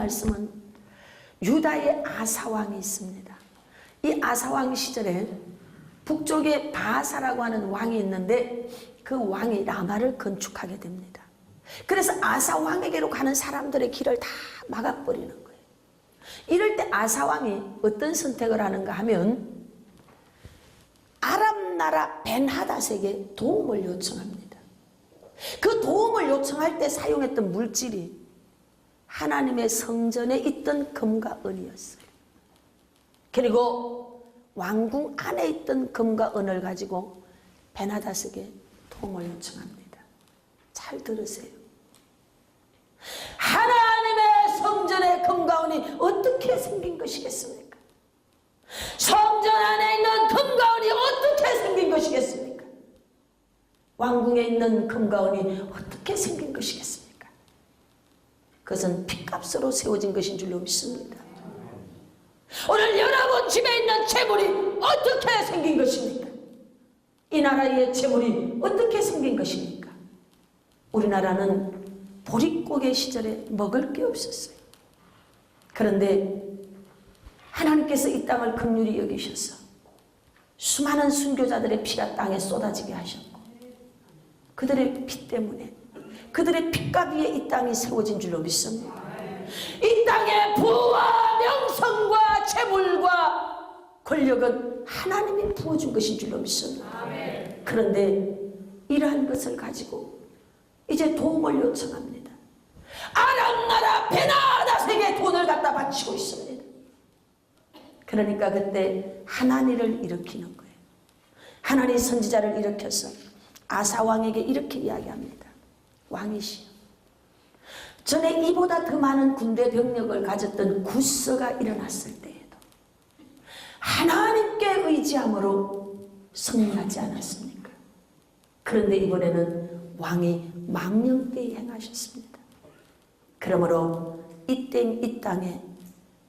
말씀은 유다의 아사왕이 있습니다. 이 아사왕 시절에 북쪽에 바하사라고 하는 왕이 있는데 그 왕이 라마를 건축하게 됩니다. 그래서 아사왕에게로 가는 사람들의 길을 다 막아버리는 거예요. 이럴 때 아사왕이 어떤 선택을 하는가 하면 아람 나라 벤하닷에게 도움을 요청합니다. 그 도움을 요청할 때 사용했던 물질이 하나님의 성전에 있던 금과 은이었어요. 그리고 왕궁 안에 있던 금과 은을 가지고 벤하닷에게 도움을 요청합니다. 잘 들으세요. 하나님의 성전의 금과 은이 어떻게 생긴 것이겠습니까? 성전 안에 있는 금과 은이 어떻게 생긴 것이겠습니까? 왕궁에 있는 금과 은이 어떻게 생긴 것이겠습니까? 그것은 핏값으로 세워진 것인 줄로 믿습니다. 오늘 여러분 집에 있는 재물이 어떻게 생긴 것입니까? 이 나라의 재물이 어떻게 생긴 것입니까? 우리나라는 보릿고개 시절에 먹을 게 없었어요. 그런데 하나님께서 이 땅을 긍휼히 여기셔서 수많은 순교자들의 피가 땅에 쏟아지게 하셨고 그들의 피 때문에 그들의 핏값 위에 이 땅이 세워진 줄로 믿습니다. 이 땅의 부와 명성과 재물과 권력은 하나님이 부어준 것인 줄로 믿습니다. 그런데 이러한 것을 가지고 이제 도움을 요청합니다. 아람 나라 벤하닷에게 돈을 갖다 바치고 있습니다. 그러니까 그때 하나니를 일으키는 거예요. 하나니 선지자를 일으켜서 아사왕에게 이렇게 이야기합니다. 왕이시여, 전에 이보다 더 많은 군대 병력을 가졌던 구스가 일어났을 때에도 하나님께 의지함으로 승리하지 않았습니까? 그런데 이번에는 왕이 망령되이 행하셨습니다. 그러므로 이 땅에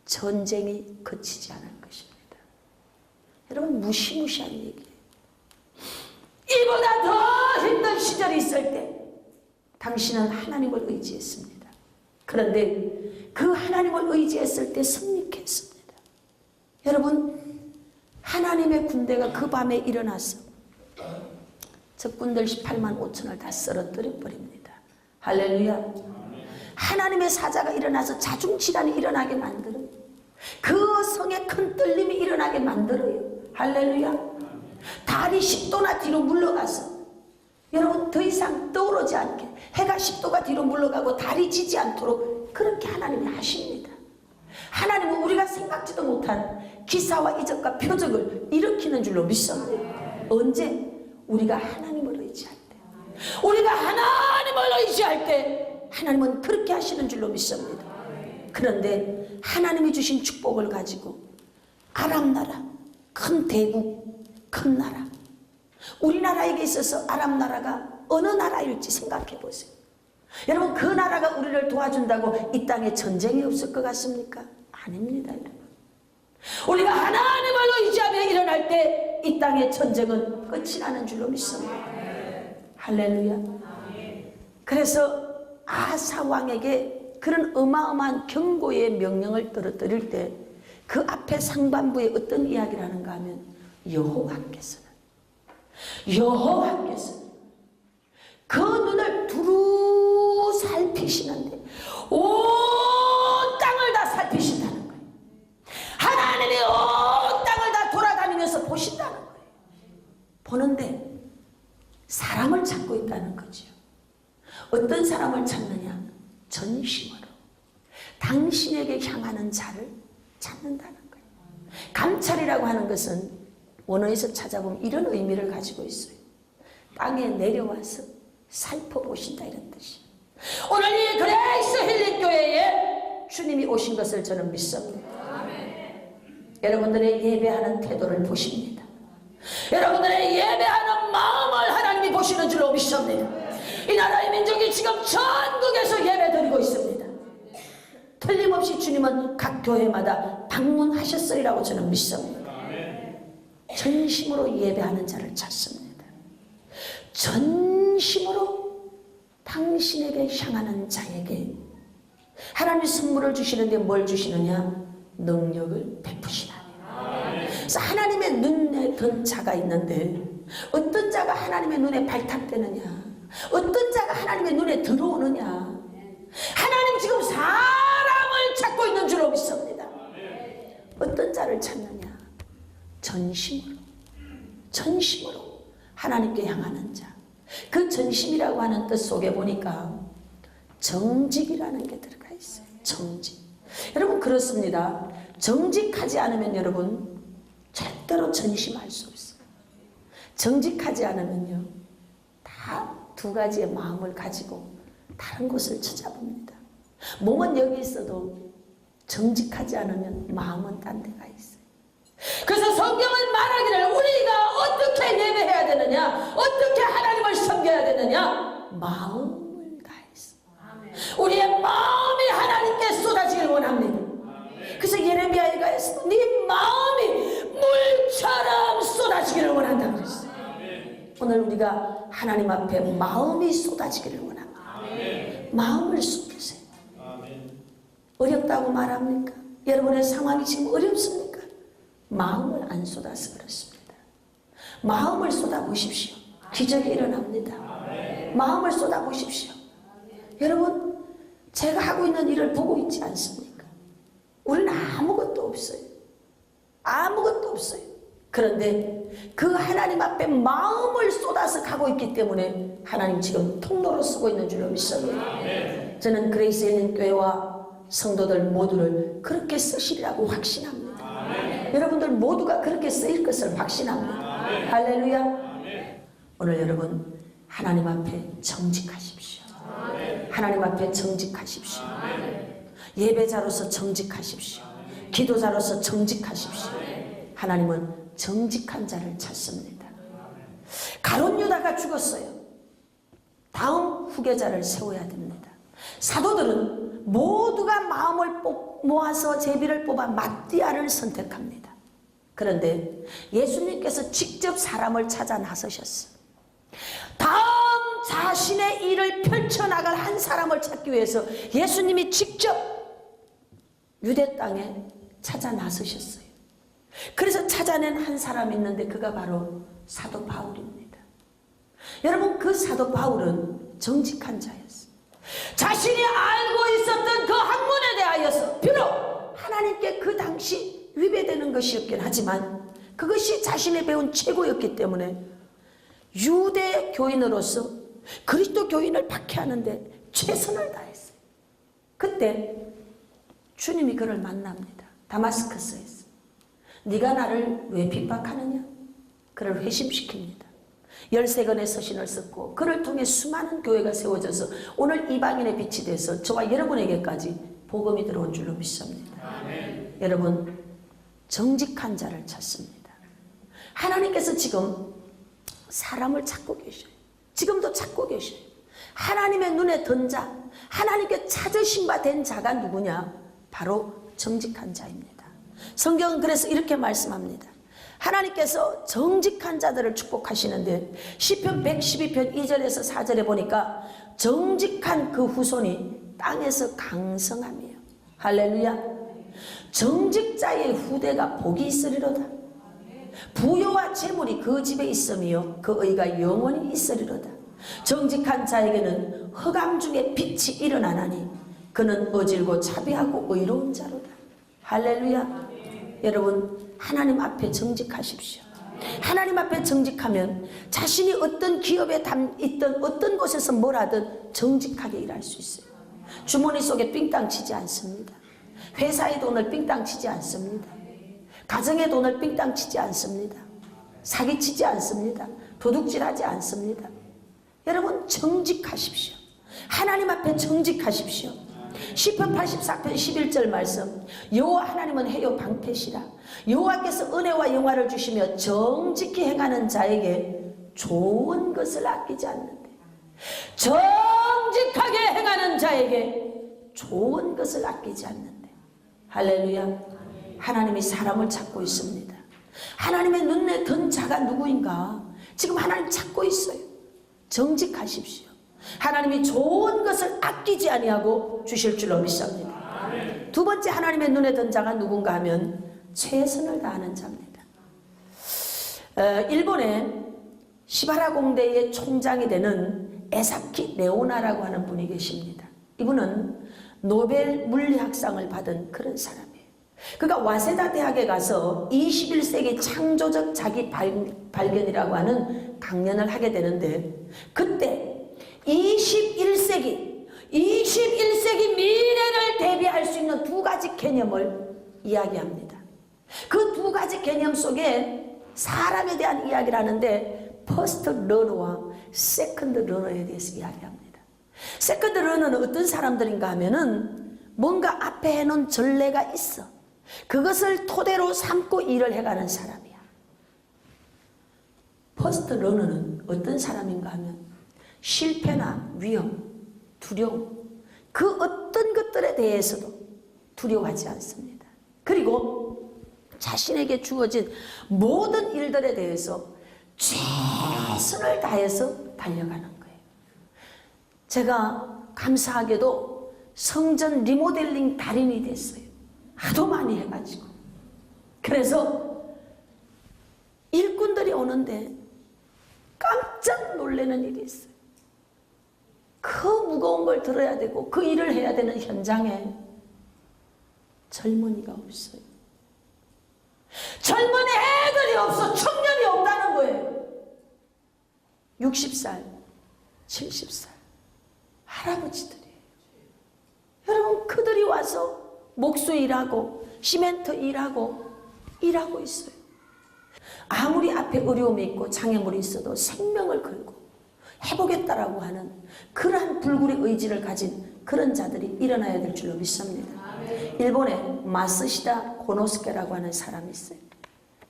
전쟁이 그치지 않을 것입니다. 여러분, 무시무시한 얘기예요. 이보다 더 힘든 시절이 있을 때 당신은 하나님을 의지했습니다. 그런데 그 하나님을 의지했을 때 승리케 했습니다. 여러분, 하나님의 군대가 그 밤에 일어나서 적군들 18만 5천을 다 쓰러뜨려 버립니다. 할렐루야. 하나님의 사자가 일어나서 자중질환이 일어나게 만들어요. 그 성에 큰 떨림이 일어나게 만들어요. 할렐루야. 달이 10도나 뒤로 물러가서 여러분 더 이상 떠오르지 않게 해가 10도가 뒤로 물러가고 달이 지지 않도록 그렇게 하나님이 하십니다. 하나님은 우리가 생각지도 못한 기사와 이적과 표적을 일으키는 줄로 믿습니다. 언제? 우리가 하나님을 의지할 때, 우리가 하나님을 의지할 때 하나님은 그렇게 하시는 줄로 믿습니다. 그런데 하나님이 주신 축복을 가지고 아람 나라, 큰 대국, 큰 나라, 우리나라에게 있어서 아람 나라가 어느 나라일지 생각해 보세요. 여러분, 그 나라가 우리를 도와준다고 이 땅에 전쟁이 없을 것 같습니까? 아닙니다. 여러분, 우리가 하나님을 의지하며 일어날 때 이 땅의 전쟁은 끝이 나는 줄로 믿습니다. 할렐루야. 그래서 아사 왕에게 그런 어마어마한 경고의 명령을 떨어뜨릴 때 그 앞에 상반부에 어떤 이야기를 하는가 하면 여호와께서는 그 눈을 두루 살피시는데 온 땅을 다 살피신다는 거예요. 하나님이 온 땅을 다 돌아다니면서 보신다는 거예요. 보는데 사람을 찾고 있다는 거죠. 어떤 사람을 찾느냐? 전심으로 당신에게 향하는 자를 찾는다는 거예요. 감찰이라고 하는 것은 원어에서 찾아보면 이런 의미를 가지고 있어요. 땅에 내려와서 살펴보신다, 이런 뜻이에요. 오늘 이 그레이스 힐링 교회에 주님이 오신 것을 저는 믿습니다. 여러분들의 예배하는 태도를 보십니다. 여러분들의 예배하는 마음을 하나님이 보시는 줄로 믿습니다. 이 나라의 민족이 지금 전국에서 예배드리고 있습니다. 틀림없이 주님은 각 교회마다 방문하셨으리라고 저는 믿습니다. 전심으로 예배하는 자를 찾습니다. 전심으로 당신에게 향하는 자에게 하나님이 선물을 주시는데 뭘 주시느냐? 능력을 베푸시나니. 그래서 하나님의 눈에 든 자가 있는데 어떤 자가 하나님의 눈에 발탁되느냐? 어떤 자가 하나님의 눈에 들어오느냐? 하나님 지금 사람을 찾고 있는 줄로 믿습니다. 어떤 자를 찾느냐? 전심으로 하나님께 향하는 자. 그 전심이라고 하는 뜻 속에 보니까 정직이라는 게 들어가 있어요. 정직. 여러분 그렇습니다. 정직하지 않으면 여러분 절대로 전심할 수 없어요. 정직하지 않으면요 다 두 가지의 마음을 가지고 다른 곳을 찾아봅니다. 몸은 여기 있어도 정직하지 않으면 마음은 딴 데가 있어요. 그래서 성경은 말하기를 우리가 어떻게 예배해야 되느냐, 어떻게 하나님을 섬겨야 되느냐, 마음을 다해서 우리의 마음이 하나님께 쏟아지길 원합니다. 그래서 예레미야가 했어. 네 마음이 물처럼 쏟아지기를 원한다 그랬어요. 오늘 우리가 하나님 앞에 마음이 쏟아지기를 원합니다. 마음을 쏟으세요. 어렵다고 말합니까? 여러분의 상황이 지금 어렵습니까? 마음을 안 쏟아서 그렇습니다. 마음을 쏟아보십시오. 기적이 일어납니다. 마음을 쏟아보십시오. 여러분 제가 하고 있는 일을 보고 있지 않습니까? 우리는 아무것도 없어요. 아무것도 없어요. 그런데 그 하나님 앞에 마음을 쏟아서 가고 있기 때문에 하나님 지금 통로로 쓰고 있는 줄로 믿습니다. 저는 그레이스 있는 교회와 성도들 모두를 그렇게 쓰시리라고 확신합니다. 여러분들 모두가 그렇게 쓰일 것을 확신합니다. 할렐루야. 오늘 여러분 하나님 앞에 정직하십시오. 하나님 앞에 정직하십시오. 예배자로서 정직하십시오. 기도자로서 정직하십시오. 하나님은 정직한 자를 찾습니다. 가룟 유다가 죽었어요. 다음 후계자를 세워야 됩니다. 사도들은 모두가 마음을 모아서 제비를 뽑아 마띠아를 선택합니다. 그런데 예수님께서 직접 사람을 찾아 나서셨어요. 다음 자신의 일을 펼쳐나갈 한 사람을 찾기 위해서 예수님이 직접 유대 땅에 찾아 나서셨어요. 그래서 찾아낸 한 사람이 있는데 그가 바로 사도 바울입니다. 여러분 그 사도 바울은 정직한 자였어요. 자신이 알고 있었던 그 학문에 대하여서 비록 하나님께 그 당시 위배되는 것이었긴 하지만 그것이 자신이 배운 최고였기 때문에 유대 교인으로서 그리스도 교인을 박해하는데 최선을 다했어요. 그때 주님이 그를 만납니다. 다마스커스에서. 네가 나를 왜 핍박하느냐? 그를 회심시킵니다. 13건의 서신을 썼고 그를 통해 수많은 교회가 세워져서 오늘 이방인의 빛이 돼서 저와 여러분에게까지 복음이 들어온 줄로 믿습니다. 아멘. 여러분 정직한 자를 찾습니다. 하나님께서 지금 사람을 찾고 계셔요. 지금도 찾고 계셔요. 하나님의 눈에 든 자, 하나님께 찾으신 바 된 자가 누구냐? 바로 정직한 자입니다. 성경은 그래서 이렇게 말씀합니다. 하나님께서 정직한 자들을 축복하시는데 시편 112편 2절에서 4절에 보니까 정직한 그 후손이 땅에서 강성하며 할렐루야. 정직자의 후대가 복이 있으리로다. 부요와 재물이 그 집에 있으며 그 의가 영원히 있으리로다. 정직한 자에게는 흑암 중에 빛이 일어나나니 그는 어질고 자비하고 의로운 자로다. 할렐루야. 여러분 하나님 앞에 정직하십시오. 하나님 앞에 정직하면 자신이 어떤 기업에 있든 어떤 곳에서 뭘 하든 정직하게 일할 수 있어요. 주머니 속에 삥땅 치지 않습니다. 회사의 돈을 삥땅 치지 않습니다. 가정의 돈을 삥땅 치지 않습니다. 사기치지 않습니다. 도둑질하지 않습니다. 여러분 정직하십시오. 하나님 앞에 정직하십시오. 시편 84편 11절 말씀, 여호와 하나님은 해요 방패시라. 여호와께서 은혜와 영화를 주시며 정직히 행하는 자에게 좋은 것을 아끼지 않는데, 정직하게 행하는 자에게 좋은 것을 아끼지 않는데. 할렐루야. 하나님이 사람을 찾고 있습니다. 하나님의 눈에 든 자가 누구인가 지금 하나님 찾고 있어요. 정직하십시오. 하나님이 좋은 것을 아끼지 아니하고 주실 줄로 믿습니다. 두 번째 하나님의 눈에 든 자가 누군가 하면 최선을 다하는 자입니다. 일본의 시바라 공대의 총장이 되는 에사키 레오나라고 하는 분이 계십니다. 이분은 노벨 물리학상을 받은 그런 사람이에요. 그가 와세다 대학에 가서 21세기 창조적 자기 발견이라고 하는 강연을 하게 되는데, 그때 21세기 미래를 대비할 수 있는 두 가지 개념을 이야기합니다. 그 두 가지 개념 속에 사람에 대한 이야기를 하는데, 퍼스트 러너와 세컨드 러너에 대해서 이야기합니다. 세컨드 러너는 어떤 사람들인가 하면은 뭔가 앞에 해놓은 전례가 있어. 그것을 토대로 삼고 일을 해가는 사람이야. 퍼스트 러너는 어떤 사람인가 하면 실패나 위험, 두려움, 그 어떤 것들에 대해서도 두려워하지 않습니다. 그리고 자신에게 주어진 모든 일들에 대해서 최선을 다해서 달려가는 거예요. 제가 감사하게도 성전 리모델링 달인이 됐어요. 하도 많이 해가지고. 그래서 일꾼들이 오는데 깜짝 놀라는 일이 있어요. 그 무거운 걸 들어야 되고 그 일을 해야 되는 현장에 젊은이가 없어요. 젊은 애들이 없어. 청년이 없다는 거예요. 60살, 70살 할아버지들이에요. 여러분, 그들이 와서 목수 일하고 시멘트 일하고 있어요. 아무리 앞에 어려움이 있고 장애물이 있어도 생명을 걸고 해보겠다라고 하는 그러한 불굴의 의지를 가진 그런 자들이 일어나야 될 줄로 믿습니다. 일본에 마쓰시다 고노스케라고 하는 사람이 있어요.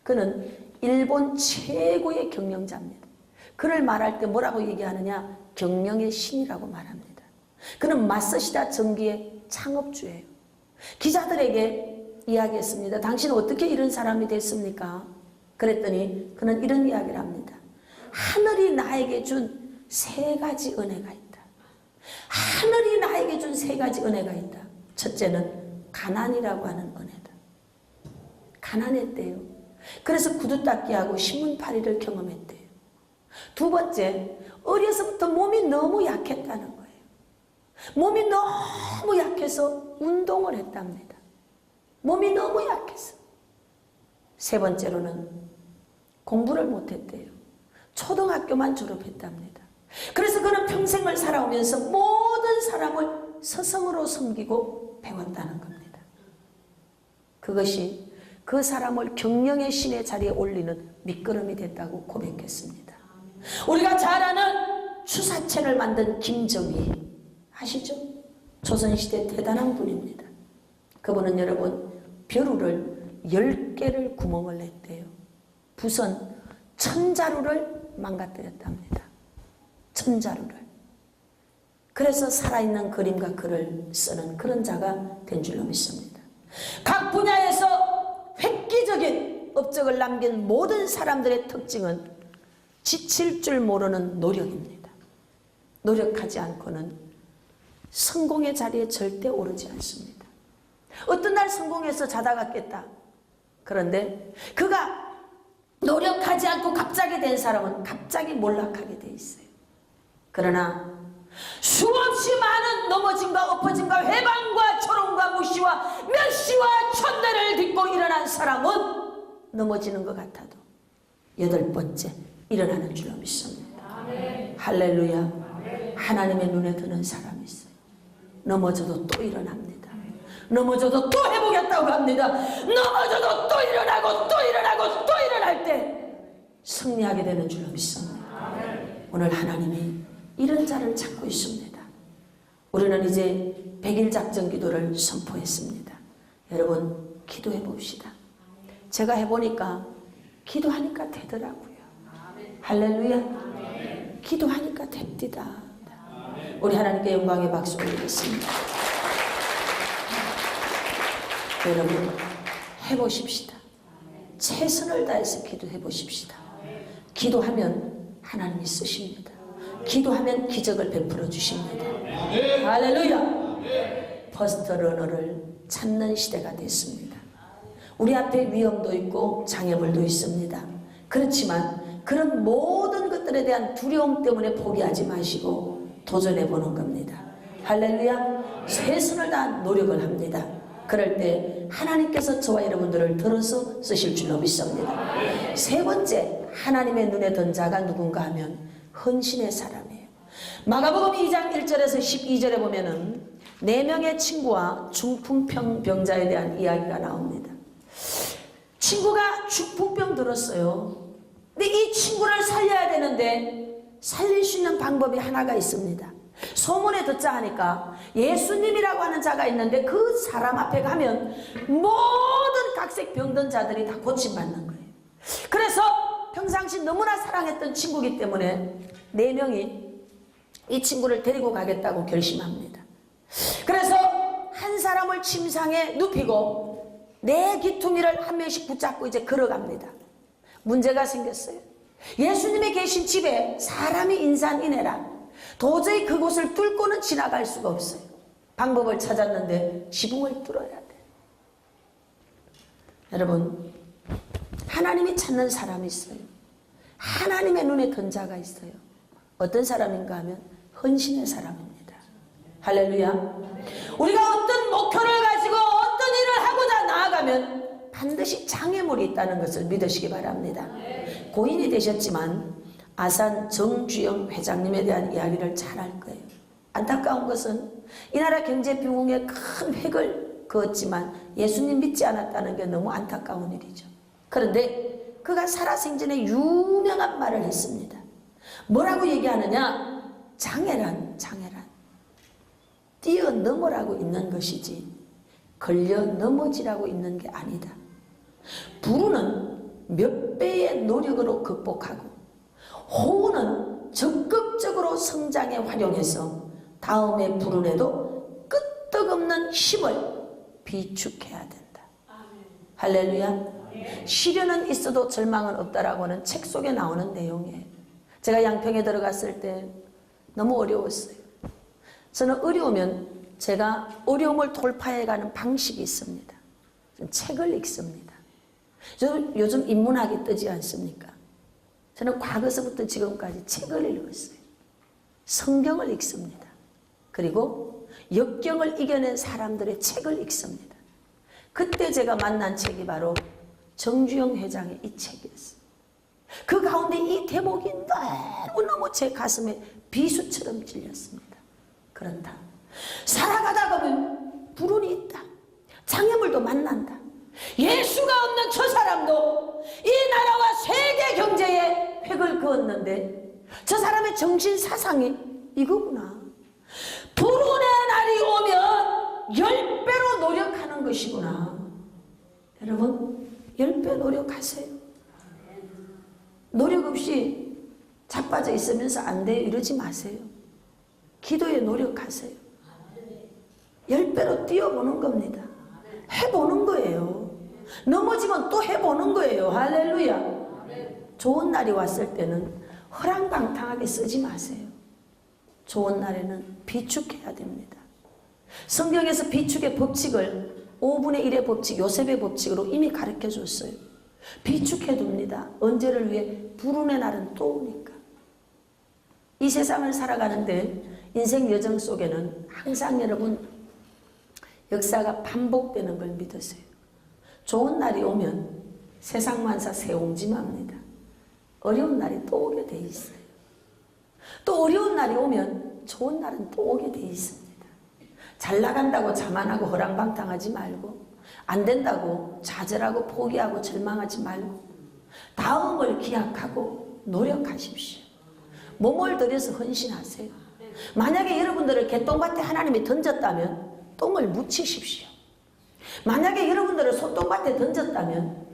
그는 일본 최고의 경영자입니다. 그를 말할 때 뭐라고 얘기하느냐? 경영의 신이라고 말합니다. 그는 마쓰시다 전기의 창업주예요. 기자들에게 이야기했습니다. 당신은 어떻게 이런 사람이 됐습니까? 그랬더니 그는 이런 이야기를 합니다. 하늘이 나에게 준 세 가지 은혜가 있다. 하늘이 나에게 준 세 가지 은혜가 있다. 첫째는 가난이라고 하는 은혜다. 가난했대요. 그래서 구두 닦기하고 신문팔이를 경험했대요. 두 번째, 어려서부터 몸이 너무 약했다는 거예요. 몸이 너무 약해서 운동을 했답니다. 몸이 너무 약해서. 세 번째로는 공부를 못했대요. 초등학교만 졸업했답니다. 그래서 그는 평생을 살아오면서 모든 사람을 스승으로 섬기고 배웠다는 겁니다. 그것이 그 사람을 경영의 신의 자리에 올리는 밑거름이 됐다고 고백했습니다. 우리가 잘 아는 추사체를 만든 김정희 아시죠? 조선시대 대단한 분입니다. 그분은 여러분 벼루를 10개를 구멍을 냈대요. 부선 천자루를 망가뜨렸답니다. 천자루를. 그래서 살아있는 그림과 글을 쓰는 그런 자가 된 줄로 믿습니다. 각 분야에서 획기적인 업적을 남긴 모든 사람들의 특징은 지칠 줄 모르는 노력입니다. 노력하지 않고는 성공의 자리에 절대 오르지 않습니다. 어떤 날 성공해서 자다가 깼다. 그런데 그가 노력하지 않고 갑자기 된 사람은 갑자기 몰락하게 돼 있어요. 그러나 수없이 많은 넘어짐과 엎어짐과 회방과 조롱과 무시와 멸시와 천대를 딛고 일어난 사람은 넘어지는 것 같아도 8번째 일어나는 줄로 믿습니다. 아멘. 할렐루야. 아멘. 하나님의 눈에 드는 사람이 있어요. 넘어져도 또 일어납니다. 넘어져도 또 해보겠다고 합니다. 넘어져도 또 일어나고 또 일어나고 또 일어날 때 승리하게 되는 줄로 믿습니다. 아멘. 오늘 하나님이 이런 자를 찾고 있습니다. 우리는 이제 100일 작전 기도를 선포했습니다. 여러분 기도해 봅시다. 제가 해보니까 기도하니까 되더라고요. 할렐루야. 기도하니까 됩니다. 우리 하나님께 영광의 박수 올리겠습니다. 여러분 해보십시다. 최선을 다해서 기도해 보십시다. 기도하면 하나님이 쓰십니다. 기도하면 기적을 베풀어 주십니다. 할렐루야. 퍼스트 러너를 찾는 시대가 됐습니다. 우리 앞에 위험도 있고 장애물도 있습니다. 그렇지만 그런 모든 것들에 대한 두려움 때문에 포기하지 마시고 도전해 보는 겁니다. 할렐루야. 최선을 다한 노력을 합니다. 그럴 때 하나님께서 저와 여러분들을 들어서 쓰실 줄로 믿습니다. 세 번째, 하나님의 눈에 든 자가 누군가 하면 헌신의 사람이에요. 마가복음 2장 1절에서 12절에 보면은 4명의 친구와 중풍병 병자에 대한 이야기가 나옵니다. 친구가 중풍병 들었어요. 근데 이 친구를 살려야 되는데 살릴 수 있는 방법이 하나가 있습니다. 소문에 듣자 하니까 예수님이라고 하는 자가 있는데 그 사람 앞에 가면 모든 각색 병든 자들이 다 고침받는 거예요. 그래서 평상시 너무나 사랑했던 친구이기 때문에 4명이 이 친구를 데리고 가겠다고 결심합니다. 그래서 한 사람을 침상에 눕히고 4귀퉁이를 한 명씩 붙잡고 이제 걸어갑니다. 문제가 생겼어요. 예수님이 계신 집에 사람이 인산이네라. 도저히 그곳을 뚫고는 지나갈 수가 없어요. 방법을 찾았는데 지붕을 뚫어야 돼. 여러분, 하나님이 찾는 사람이 있어요. 하나님의 눈에 든 자가 있어요. 어떤 사람인가 하면 헌신의 사람입니다. 할렐루야. 우리가 어떤 목표를 가지고 어떤 일을 하고자 나아가면 반드시 장애물이 있다는 것을 믿으시기 바랍니다. 고인이 되셨지만 아산 정주영 회장님에 대한 이야기를 잘 알 거예요. 안타까운 것은 이 나라 경제 붕흥에 큰 획을 그었지만 예수님 믿지 않았다는 게 너무 안타까운 일이죠. 그런데 그가 살아생전에 유명한 말을 했습니다. 뭐라고 얘기하느냐? 장애란 뛰어넘으라고 있는 것이지 걸려 넘어지라고 있는 게 아니다. 불운은 몇 배의 노력으로 극복하고 호우는 적극적으로 성장에 활용해서 다음의 불운에도 끄떡없는 힘을 비축해야 된다. 할렐루야. 시련은 있어도 절망은 없다라고 하는 책 속에 나오는 내용이에요. 제가 양평에 들어갔을 때 너무 어려웠어요. 저는 어려우면 제가 어려움을 돌파해가는 방식이 있습니다. 책을 읽습니다. 요즘 인문학이 뜨지 않습니까? 저는 과거서부터 지금까지 책을 읽었어요. 성경을 읽습니다. 그리고 역경을 이겨낸 사람들의 책을 읽습니다. 그때 제가 만난 책이 바로 정주영 회장의 이 책이었어요. 그 가운데 이 대목이 너무너무 제 가슴에 비수처럼 찔렸습니다. 그렇다. 살아가다 보면 불운이 있다. 장애물도 만난다. 예수가 없는 저 사람도 이 나라와 세계 경제에 획을 그었는데 저 사람의 정신 사상이 이거구나. 불운의 날이 오면 10배로 노력하는 것이구나. 여러분 10배 노력하세요. 노력 없이 자빠져 있으면서 안 돼요 이러지 마세요. 기도에 노력하세요. 10배로 뛰어보는 겁니다. 해보는 거예요. 넘어지면 또 해보는 거예요. 할렐루야. 좋은 날이 왔을 때는 허랑방탕하게 쓰지 마세요. 좋은 날에는 비축해야 됩니다. 성경에서 비축의 법칙을 5분의 1의 법칙, 요셉의 법칙으로 이미 가르쳐 줬어요. 비축해 둡니다. 언제를 위해? 불운의 날은 또 오니까. 이 세상을 살아가는데 인생 여정 속에는 항상 여러분 역사가 반복되는 걸 믿으세요. 좋은 날이 오면 세상 만사 새옹지마입니다. 어려운 날이 또 오게 돼 있어요. 또 어려운 날이 오면 좋은 날은 또 오게 돼 있습니다. 잘 나간다고 자만하고 허랑방탕하지 말고, 안 된다고 좌절하고 포기하고 절망하지 말고 다음을 기약하고 노력하십시오. 몸을 들여서 헌신하세요. 만약에 여러분들을 개똥밭에 하나님이 던졌다면 똥을 묻히십시오. 만약에 여러분들을 소똥밭에 던졌다면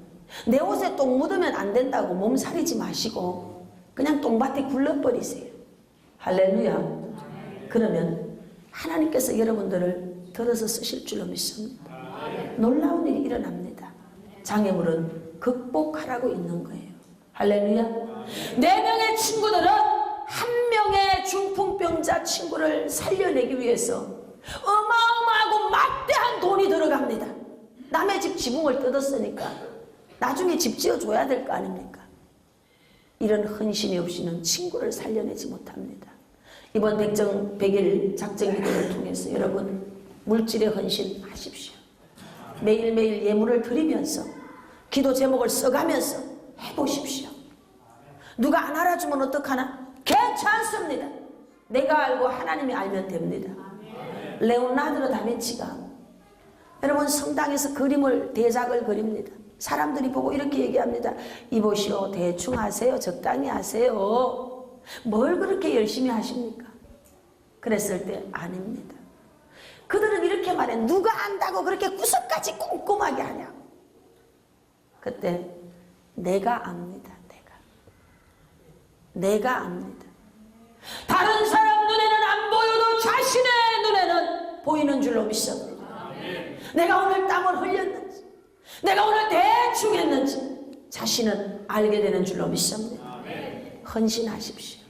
내 옷에 똥 묻으면 안 된다고 몸살이지 마시고 그냥 똥밭에 굴러버리세요. 할렐루야. 그러면 하나님께서 여러분들을 들어서 쓰실 줄로 믿습니다. 놀라운 일이 일어납니다. 장애물은 극복하라고 있는 거예요. 할렐루야. 4명의 친구들은 한 명의 친구를 살려내기 위해서 어마어마하고 막대한 돈이 들어갑니다. 남의 집 지붕을 뜯었으니까 나중에 집 지어줘야 될 거 아닙니까? 이런 헌신이 없이는 친구를 살려내지 못합니다. 이번 백일 작정기도를 통해서 여러분 물질의 헌신 하십시오. 매일매일 예물을 드리면서 기도 제목을 써가면서 해보십시오. 누가 안 알아주면 어떡하나? 괜찮습니다. 내가 알고 하나님이 알면 됩니다. 레오나르도 다빈치가 여러분 성당에서 그림을 대작을 그립니다. 사람들이 보고 이렇게 얘기합니다. 이보시오, 대충 하세요. 적당히 하세요. 뭘 그렇게 열심히 하십니까? 그랬을 때 아닙니다. 그들은 이렇게 말해. 누가 안다고 그렇게 구석까지 꼼꼼하게 하냐? 그때 내가 압니다. 내가 압니다. 다른 사람 눈에는 안 보여도 자신의 눈에는 보이는 줄로 믿습니다. 내가 오늘 땀을 흘렸는지, 내가 오늘 대충 했는지 자신은 알게 되는 줄로 믿습니다. 헌신하십시오.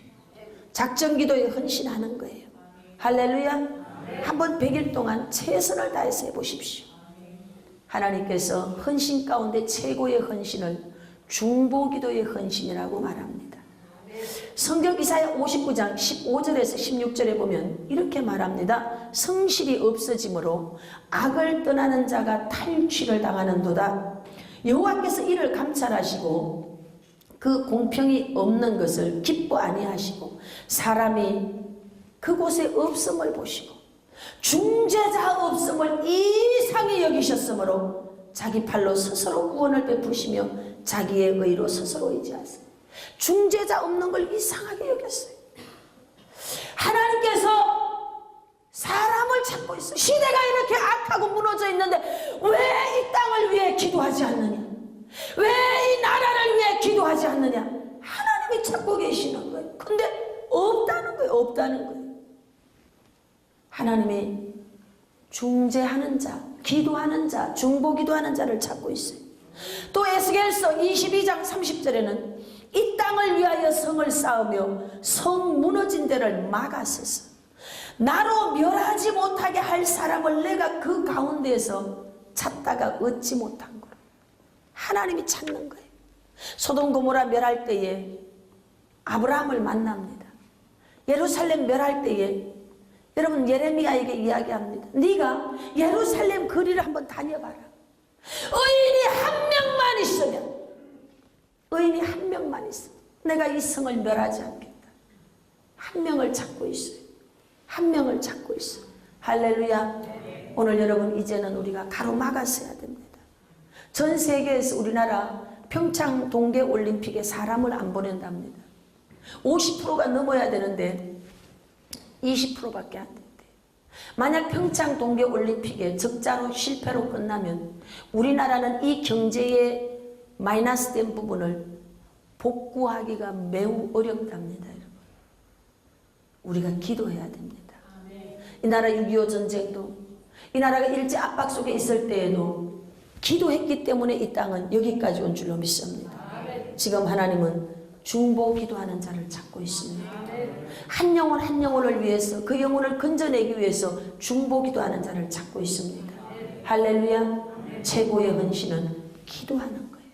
작정기도에 헌신하는 거예요. 할렐루야. 한번 100일 동안 최선을 다해서 해보십시오. 하나님께서 헌신 가운데 최고의 헌신을 중보기도의 헌신이라고 말합니다. 성경 이사야 59장 15절에서 16절에 보면 이렇게 말합니다. 성실이 없어지므로 악을 떠나는 자가 탈취를 당하는도다. 여호와께서 이를 감찰하시고 그 공평이 없는 것을 기뻐 아니하시고 사람이 그곳에 없음을 보시고 중재자 없음을 이상히 여기셨으므로 자기 팔로 스스로 구원을 베푸시며 자기의 의로 스스로 의지하세요. 중재자 없는 걸 이상하게 여겼어요. 하나님께서 사람을 찾고 있어요. 시대가 이렇게 악하고 무너져 있는데 왜 이 땅을 위해 기도하지 않느냐? 왜 이 나라를 위해 기도하지 않느냐? 하나님이 찾고 계시는 거예요. 근데 없다는 거예요. 없다는 거예요. 하나님이 중재하는 자, 기도하는 자, 중보기도하는 자를 찾고 있어요. 또 에스겔서 22장 30절에는 이 땅을 위하여 성을 쌓으며 성 무너진 데를 막았소서. 나로 멸하지 못하게 할 사람을 내가 그 가운데에서 찾다가 얻지 못한 거예요. 하나님이 찾는 거예요. 소돔 고모라 멸할 때에 아브라함을 만납니다. 예루살렘 멸할 때에 여러분 예레미야에게 이야기합니다. 네가 예루살렘 거리를 한번 다녀봐라. 의인이 한 명만 있으면, 의인이 한 명만 있으면 내가 이 성을 멸하지 않겠다. 한 명을 찾고 있어요. 한 명을 찾고 있어요. 할렐루야. 오늘 여러분 이제는 우리가 가로막았어야 됩니다. 전 세계에서 우리나라 평창 동계올림픽에 사람을 안 보낸답니다. 50%가 넘어야 되는데 20%밖에 안 된대요. 만약 평창 동계올림픽에 적자로 실패로 끝나면 우리나라는 이 경제에 마이너스 된 부분을 복구하기가 매우 어렵답니다. 여러분. 우리가 기도해야 됩니다. 이 나라 6.25 전쟁도 이 나라가 일제 압박 속에 있을 때에도 기도했기 때문에 이 땅은 여기까지 온 줄로 믿습니다. 지금 하나님은 중보 기도하는 자를 찾고 있습니다. 한 영혼 한 영혼을 위해서 그 영혼을 건져내기 위해서 중보 기도하는 자를 찾고 있습니다. 할렐루야. 최고의 헌신은 기도하는 거예요.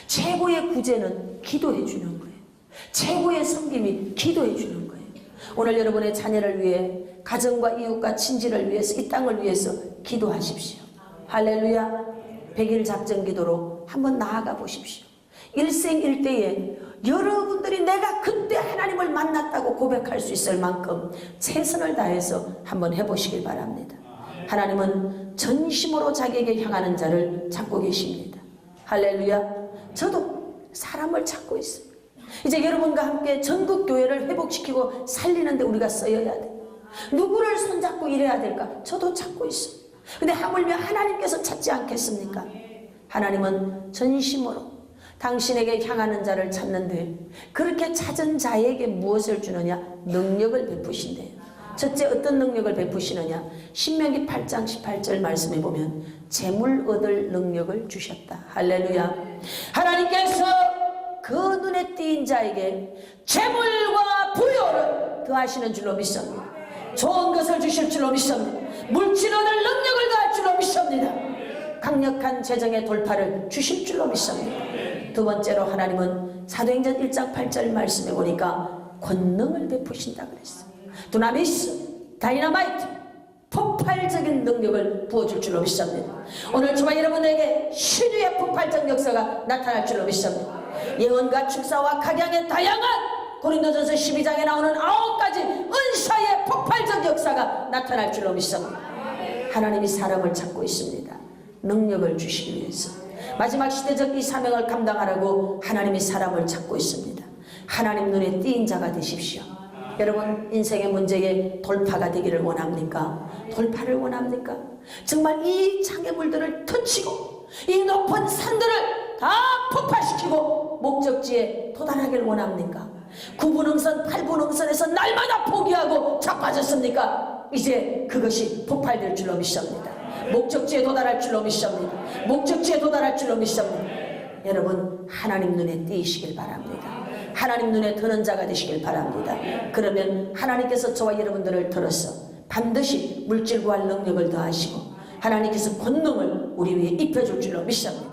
최고의 구제는 기도해 주는 거예요. 최고의 섬김이 기도해 주는 거예요. 오늘 여러분의 자녀를 위해 가정과 이웃과 친지를 위해서 이 땅을 위해서 기도하십시오. 할렐루야. 100일 작정 기도로 한번 나아가 보십시오. 일생일대에 여러분들이 내가 그때 하나님을 만났다고 고백할 수 있을 만큼 최선을 다해서 한번 해보시길 바랍니다. 하나님은 전심으로 자기에게 향하는 자를 찾고 계십니다. 할렐루야. 저도 사람을 찾고 있어요. 이제 여러분과 함께 전국교회를 회복시키고 살리는데 우리가 쓰여야 돼. 누구를 손잡고 일해야 될까? 저도 찾고 있어요. 근데 하물며 하나님께서 찾지 않겠습니까? 하나님은 전심으로 당신에게 향하는 자를 찾는데 그렇게 찾은 자에게 무엇을 주느냐? 능력을 베푸신대요. 첫째 어떤 능력을 베푸시느냐? 신명기 8장 18절 말씀에 보면 재물 얻을 능력을 주셨다. 할렐루야. 하나님께서 그 눈에 띄인 자에게 재물과 부여를 더하시는 줄로 믿습니다. 좋은 것을 주실 줄로 믿습니다. 물질 얻을 능력을 더할 줄로 믿습니다. 강력한 재정의 돌파를 주실 줄로 믿습니다. 두 번째로 하나님은 사도행전 1장 8절 말씀에 보니까 권능을 베푸신다 그랬어요. 두나미스, 다이너마이트, 폭발적인 능력을 부어줄 줄로 믿습니다. 오늘 저와 여러분에게 신유의 폭발적 역사가 나타날 줄로 믿습니다. 예언과 축사와 각양의 다양한 고린도전서 12장에 나오는 9가지 은사의 폭발적 역사가 나타날 줄로 믿습니다. 하나님이 사람을 찾고 있습니다. 능력을 주시기 위해서 마지막 시대적 이 사명을 감당하라고 하나님이 사람을 찾고 있습니다. 하나님 눈에 띄인 자가 되십시오. 여러분 인생의 문제에 돌파가 되기를 원합니까? 돌파를 원합니까? 정말 이 장애물들을 터치고 이 높은 산들을 다 폭발시키고 목적지에 도달하기를 원합니까? 9분응선 8분응선에서 날마다 포기하고 자빠졌습니까? 이제 그것이 폭발될 줄로 믿습니다. 목적지에 도달할 줄로 믿습니다. 목적지에 도달할 줄로 믿습니다. 여러분 하나님 눈에 띄시길 바랍니다. 하나님 눈에 드는 자가 되시길 바랍니다. 그러면 하나님께서 저와 여러분들을 들어서 반드시 물질 구할 능력을 더하시고 하나님께서 권능을 우리 위에 입혀줄 줄로 믿습니다.